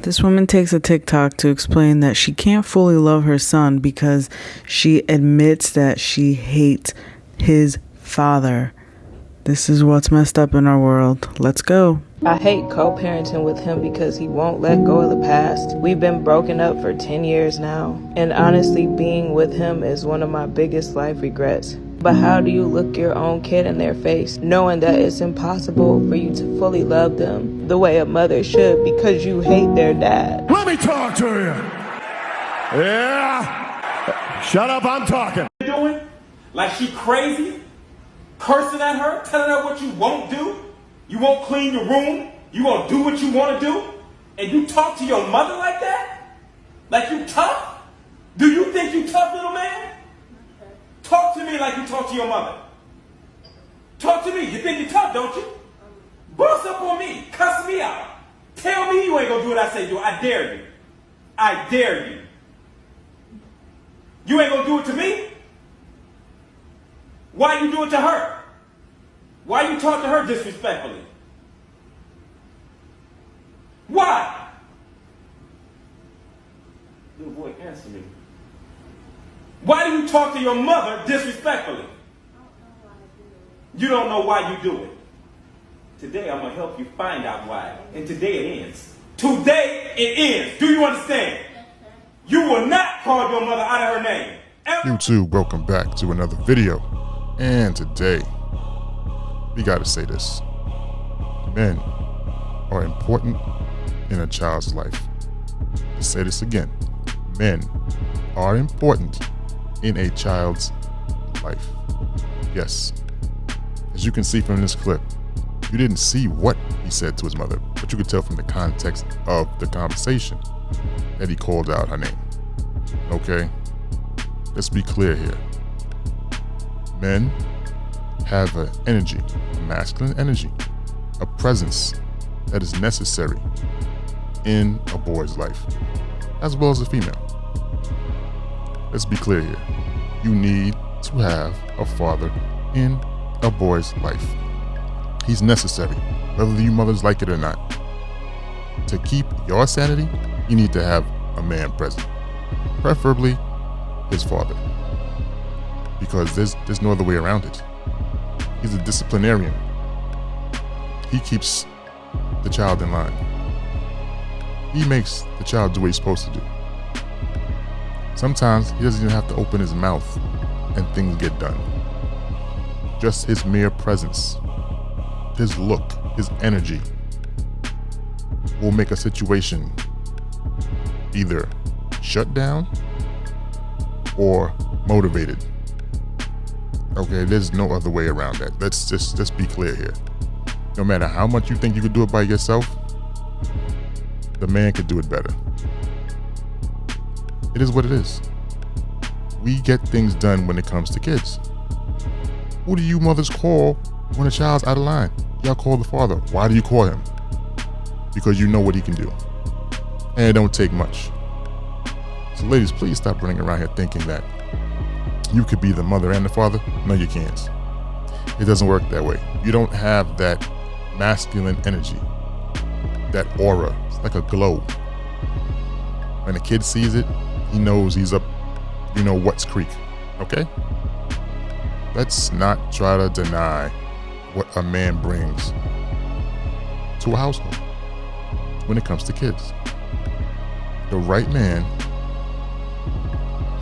This woman takes a TikTok to explain that she can't fully love her son because she admits that she hates his father. This is what's messed up in our world. Let's go. I hate co-parenting with him because he won't let go of the past. We've been broken up for 10 years now, and honestly, being with him is one of my biggest life regrets. But how do you look your own kid in their face, knowing that it's impossible for you to fully love them the way a mother should because you hate their dad? Let me talk to you. Yeah. Shut up, I'm talking. Doing? Like she crazy? Cursing at her? Telling her what you won't do? You won't clean your room? You won't do what you want to do? And you talk to your mother like that? Like you tough? Do you think you tough, little man? Talk to me like you talk to your mother. Talk to me. You think you tough, don't you? Boss up on me. Cuss me out. Tell me you ain't gonna do what I say do. I dare you. I dare you. You ain't gonna do it to me? Why you do it to her? Why you talk to her disrespectfully? Why? Little boy, answer me. Why do you talk to your mother disrespectfully? You don't know why you do it. Today I'm going to help you find out why. And today it ends. Today it ends. Do you understand? You will not call your mother out of her name. YouTube, welcome back to another video. And today, we gotta say this. Men are important in a child's life. Let's say this again. Men are important in a child's life. Yes. As you can see from this clip, you didn't see what he said to his mother, but you could tell from the context of the conversation that he called out her name. Okay? Let's be clear here. Men have an energy, a masculine energy, a presence that is necessary in a boy's life, as well as a female. Let's be clear here. You need to have a father in a boy's life. He's necessary, whether you mothers like it or not. To keep your sanity, you need to have a man present, preferably his father, because there's no other way around it. He's a disciplinarian. He keeps the child in line. He makes the child do what he's supposed to do. Sometimes he doesn't even have to open his mouth and things get done. Just his mere presence, his look, his energy will make a situation either shut down or motivated. Okay, there's no other way around that. Let's just be clear here. No matter how much you think you could do it by yourself, the man could do it better. It is what it is. We get things done when it comes to kids. Who do you mothers call when a child's out of line? Y'all call the father. Why do you call him? Because you know what he can do. And it don't take much. So ladies, please stop running around here thinking that you could be the mother and the father. No, you can't. It doesn't work that way. You don't have that masculine energy, that aura. It's like a glow. When a kid sees it, he knows he's up, what's creek, okay? Let's not try to deny what a man brings to a household when it comes to kids. The right man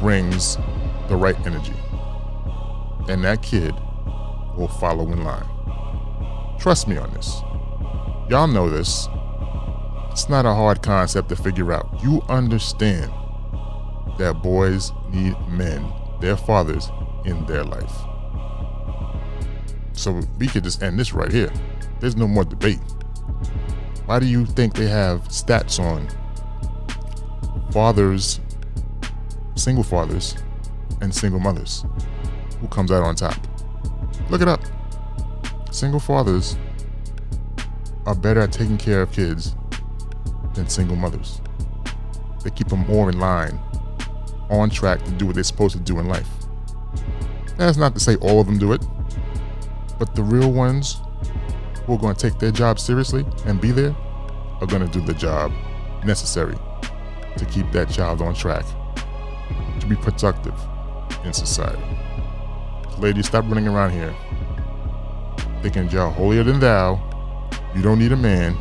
brings the right energy, and that kid will follow in line. Trust me on this. Y'all know this. It's not a hard concept to figure out. You understand that boys need men, their fathers, in their life. So we could just end this right here. There's no more debate. Why do you think they have stats on fathers, single fathers, and single mothers? Who comes out on top? Look it up. Single fathers are better at taking care of kids than single mothers. They keep them more in line, on track to do what they're supposed to do in life. That's not to say all of them do it, but the real ones who are going to take their job seriously and be there are going to do the job necessary to keep that child on track, to be productive in society. Ladies, stop running around here thinking you're holier than thou, you don't need a man,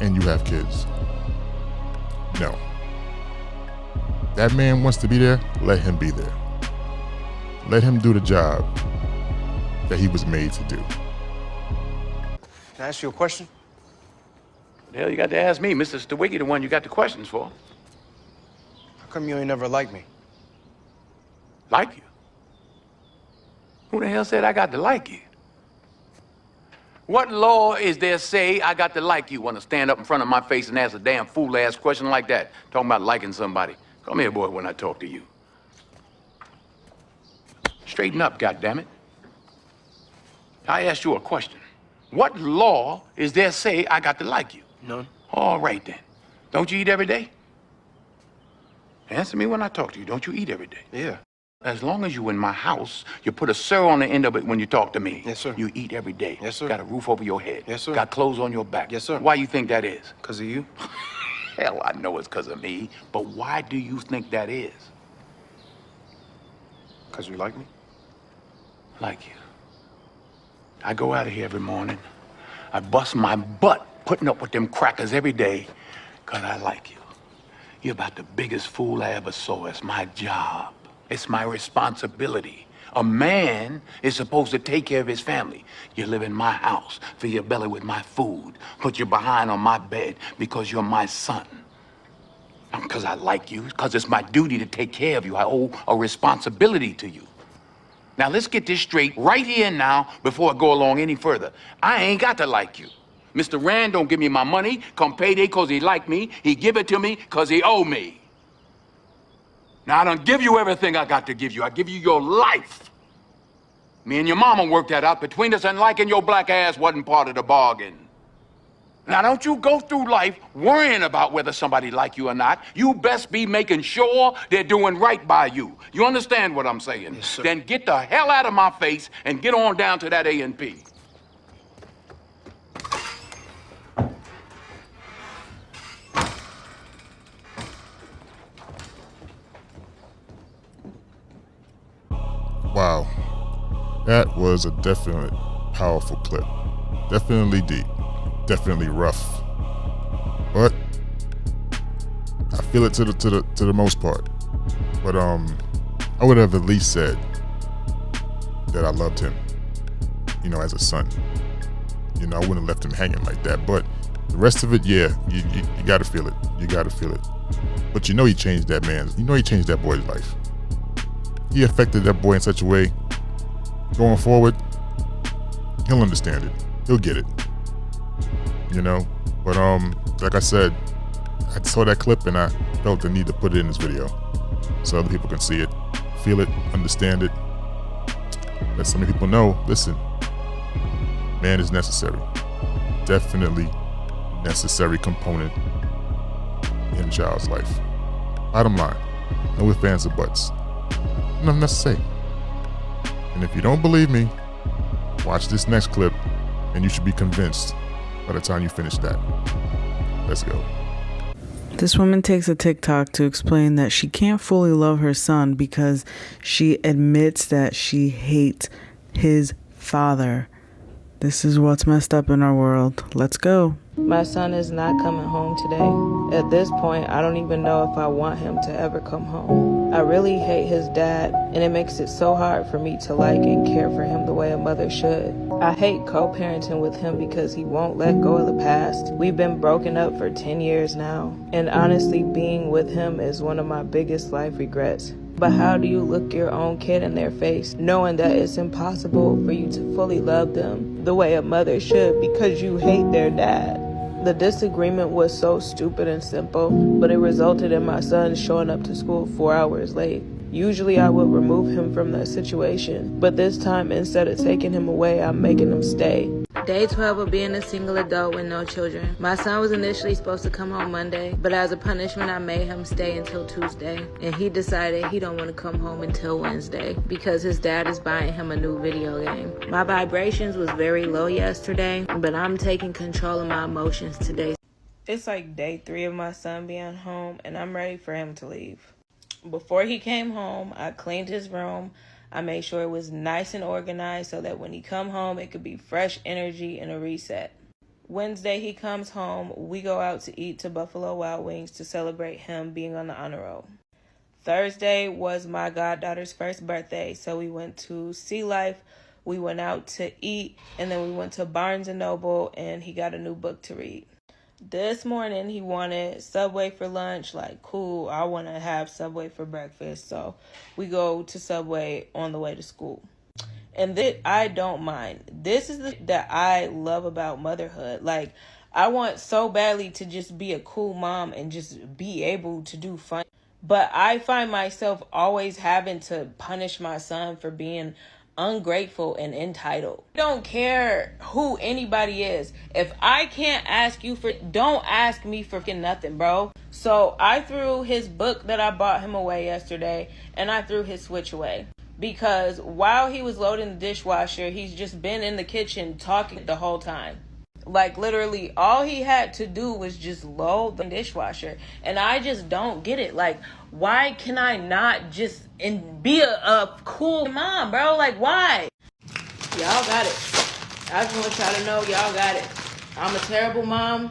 and you have kids. No. That man wants to be there, let him be there. Let him do the job that he was made to do. Can I ask you a question? The hell you got to ask me, Mr. Stawicki, the one you got the questions for. How come you ain't never liked me? Like you? Who the hell said I got to like you? What law is there say I got to like you? Want to stand up in front of my face and ask a damn fool-ass question like that? Talking about liking somebody. Come here, boy, when I talk to you. Straighten up, goddammit. I asked you a question. What law is there say I got to like you? None. All right, then. Don't you eat every day? Answer me when I talk to you. Don't you eat every day? Yeah. As long as you in my house, you put a sir on the end of it when you talk to me. Yes, sir. You eat every day. Yes, sir. Got a roof over your head. Yes, sir. Got clothes on your back. Yes, sir. Why you think that is? Because of you? Hell, I know it's because of me. But why do you think that is? Because you like me? Like you. I go out of here every morning. I bust my butt putting up with them crackers every day because I like you. You're about the biggest fool I ever saw. It's my job. It's my responsibility. A man is supposed to take care of his family. You live in my house, fill your belly with my food, put your behind on my bed because you're my son. Not because I like you, because it's my duty to take care of you. I owe a responsibility to you. Now let's get this straight right here and now before I go along any further. I ain't got to like you. Mr. Rand don't give me my money come payday because he like me. He give it to me because he owe me. Now, I don't give you everything I got to give you. I give you your life. Me and your mama worked that out between us, and liking your black ass wasn't part of the bargain. Now, don't you go through life worrying about whether somebody like you or not. You best be making sure they're doing right by you. You understand what I'm saying? Yes, sir. Then get the hell out of my face and get on down to that A&P. Wow, that was a definite powerful clip. Definitely deep, definitely rough, but I feel it to the most part. But I would have at least said that I loved him, you know, as a son. You know, I wouldn't have left him hanging like that. But the rest of it, yeah, you got to feel it. You got to feel it. But you know, he changed that man's. You know, he changed that boy's life. He affected that boy in such a way, going forward, he'll understand it. He'll get it. You know? But like I said, I saw that clip and I felt the need to put it in this video so other people can see it, feel it, understand it. Let so many people know, listen, man is necessary. Definitely necessary component in a child's life. Bottom line, no ifs, ands, or buts. Nothing else to say. And if you don't believe me, watch this next clip and you should be convinced by the time you finish that. Let's go. This woman takes a TikTok to explain that she can't fully love her son because she admits that she hates his father. This is what's messed up in our world. Let's go. My son is not coming home today. At this point, I don't even know if I want him to ever come home. I really hate his dad, and it makes it so hard for me to like and care for him the way a mother should. I hate co-parenting with him because he won't let go of the past. We've been broken up for 10 years now, and honestly, being with him is one of my biggest life regrets. But how do you look your own kid in their face, knowing that it's impossible for you to fully love them the way a mother should because you hate their dad? The disagreement was so stupid and simple, but it resulted in my son showing up to school 4 hours late. Usually I would remove him from that situation, but this time instead of taking him away, I'm making him stay. Day 12 of being a single adult with no children. My son was initially supposed to come home Monday, but as a punishment, I made him stay until Tuesday. And he decided he don't want to come home until Wednesday because his dad is buying him a new video game. My vibrations was very low yesterday, but I'm taking control of my emotions today. It's like day 3 of my son being home, and I'm ready for him to leave. Before he came home, I cleaned his room. I made sure it was nice and organized so that when he come home, it could be fresh energy and a reset. Wednesday, he comes home. We go out to eat to Buffalo Wild Wings to celebrate him being on the honor roll. Thursday was my goddaughter's first birthday, so we went to Sea Life. We went out to eat, and then we went to Barnes & Noble, and he got a new book to read. This morning, he wanted Subway for lunch. Like, cool, I want to have Subway for breakfast. So we go to Subway on the way to school. And this, I don't mind. This is that I love about motherhood. Like, I want so badly to just be a cool mom and just be able to do fun. But I find myself always having to punish my son for being ungrateful and entitled. I don't care who anybody is. If I can't ask you for, don't ask me for nothing, bro. So I threw his book that I bought him away yesterday, and I threw his Switch away. Because while he was loading the dishwasher, he's just been in the kitchen talking the whole time. Like, literally, all he had to do was just load the dishwasher. And I just don't get it. Like, why can I not just be a cool mom, bro? Like, why? Y'all got it. I just want y'all to know y'all got it. I'm a terrible mom.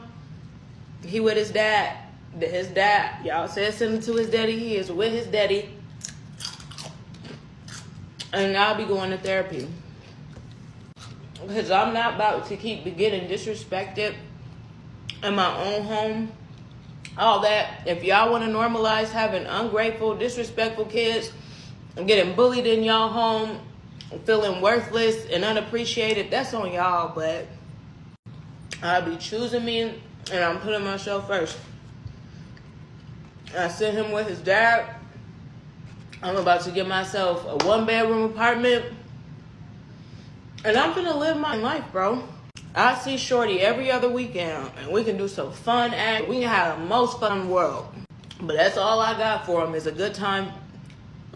He with his dad. His dad. Y'all said send him to his daddy. He is with his daddy. And I'll be going to therapy. Because I'm not about to keep getting disrespected in my own home. All that. If y'all want to normalize having ungrateful, disrespectful kids and getting bullied in y'all home, feeling worthless and unappreciated, that's on y'all. But I'll be choosing me, and I'm putting myself first. I sent him with his dad. I'm about to get myself a 1-bedroom apartment. And I'm gonna live my life, bro. I see Shorty every other weekend, and we can do some fun act. We can have the most fun in the world. But that's all I got for him is a good time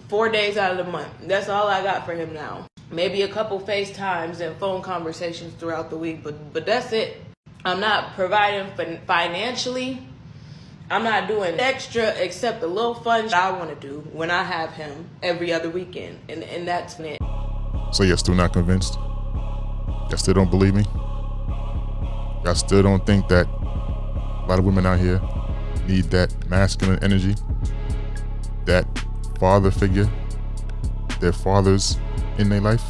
4 days out of the month. That's all I got for him now. Maybe a couple FaceTimes and phone conversations throughout the week, but that's it. I'm not providing financially. I'm not doing extra except the little fun I want to do when I have him every other weekend, and that's it. So you're still not convinced? Y'all still don't believe me? Y'all still don't think that a lot of women out here need that masculine energy? That father figure? Their fathers in their life?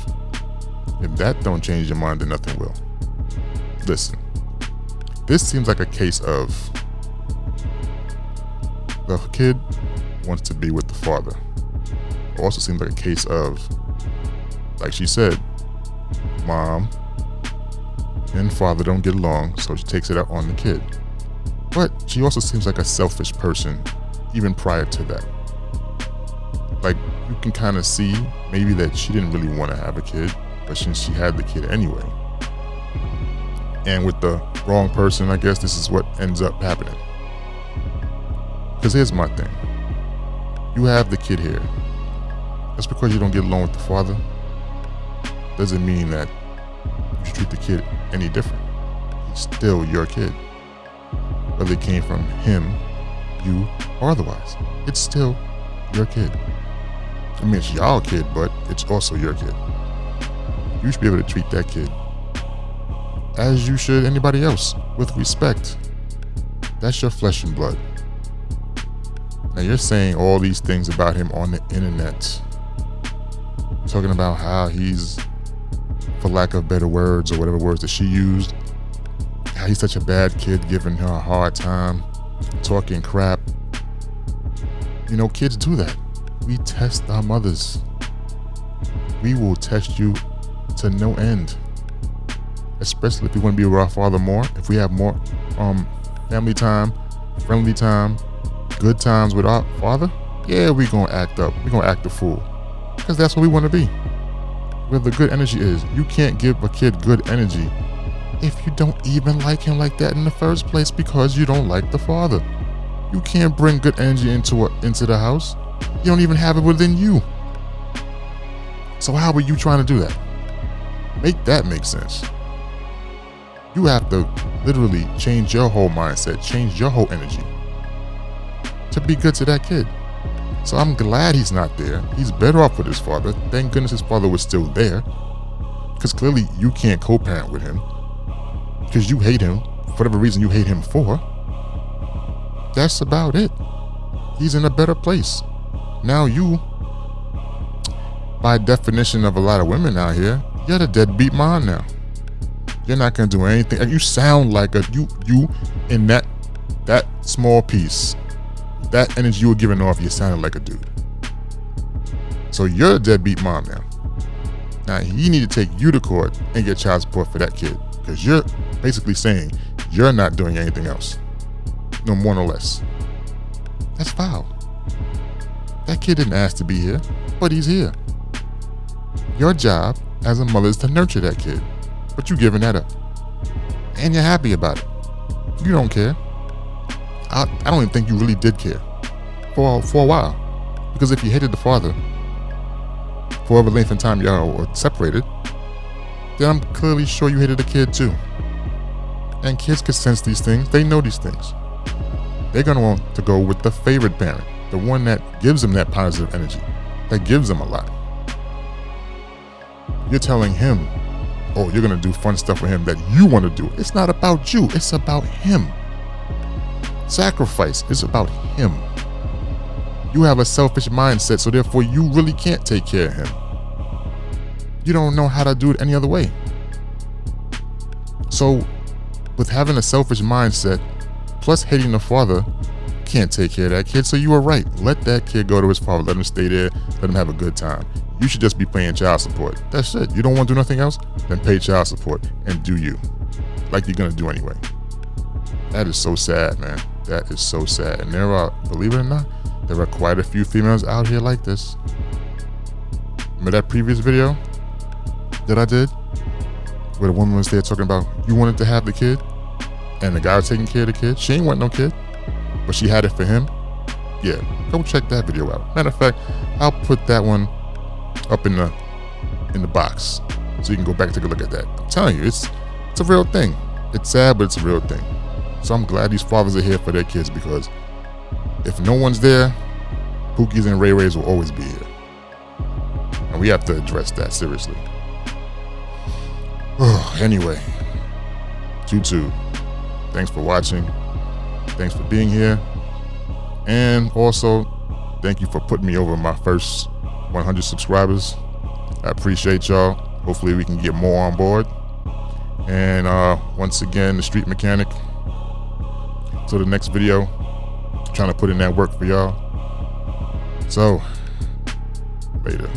If that don't change your mind, then nothing will. Listen, this seems like a case of the kid wants to be with the father. It also seems like a case of, like she said, mom and father don't get along, so she takes it out on the kid. But she also seems like a selfish person, even prior to that. Like, you can kind of see maybe that she didn't really want to have a kid, but since she had the kid anyway. And with the wrong person, I guess this is what ends up happening. Because here's my thing. You have the kid here. Just because you don't get along with the father doesn't mean that you should treat the kid any different. He's still your kid. Whether it came from him, you, or otherwise. It's still your kid. I mean, it's y'all kid, but it's also your kid. You should be able to treat that kid as you should anybody else, with respect. That's your flesh and blood. Now you're saying all these things about him on the internet. Talking about how he's, for lack of better words or whatever words that she used, how he's such a bad kid, giving her a hard time, talking crap. You know, kids do that. We test our mothers. We will test you to no end. Especially if we want to be with our father more. If we have more family time, friendly time, good times with our father, yeah, we're going to act up. We're going to act a fool. Because that's what we want to be. Where the good energy is. You can't give a kid good energy if you don't even like him like that in the first place, because you don't like the father. You can't bring good energy into the house. You don't even have it within you. So how are you trying to do that? Make that make sense. You have to literally change your whole mindset, change your whole energy to be good to that kid. So I'm glad he's not there. He's better off with his father. Thank goodness his father was still there. Because clearly you can't co-parent with him. Because you hate him, for whatever reason you hate him for. That's about it. He's in a better place. Now you, by definition of a lot of women out here, you're the deadbeat mom now. You're not gonna do anything. And you sound like you in that small piece, that energy you were giving off, you sounded like a dude. So you're a deadbeat mom now. Now he need to take you to court and get child support for that kid. Because you're basically saying you're not doing anything else. No more nor less. That's foul. That kid didn't ask to be here, but he's here. Your job as a mother is to nurture that kid, but you're giving that up. And you're happy about it. You don't care. I don't even think you really did care for a while. Because if you hated the father, for whatever length of time y'all were separated, then I'm clearly sure you hated the kid too. And kids can sense these things. They know these things. They're going to want to go with the favorite parent, the one that gives them that positive energy, that gives them a lot. You're telling him, oh, you're going to do fun stuff with him that you want to do. It's not about you. It's about him. Sacrifice is about him. You have a selfish mindset, so therefore you really can't take care of him. You don't know how to do it any other way. So, with having a selfish mindset, plus hating the father, can't take care of that kid. So you were right. Let that kid go to his father. Let him stay there. Let him have a good time. You should just be paying child support. That's it. You don't want to do nothing else? Then pay child support and do you. Like you're going to do anyway. That is so sad, man. That is so sad. And there are, believe it or not, there are quite a few females out here like this. Remember that previous video that I did? Where the woman was there talking about you wanted to have the kid and the guy was taking care of the kid. She ain't want no kid, but she had it for him. Yeah, go check that video out. Matter of fact, I'll put that one up in the box so you can go back and take a look at that. I'm telling you, it's a real thing. It's sad, but it's a real thing. So I'm glad these fathers are here for their kids, because if no one's there, Pookies and Ray Rays will always be here. And we have to address that seriously. Anyway, Tutu, thanks for watching. Thanks for being here. And also, thank you for putting me over my first 100 subscribers. I appreciate y'all. Hopefully we can get more on board. And once again, the Street Mechanic. So the next video, trying to put in that work for y'all. So, later.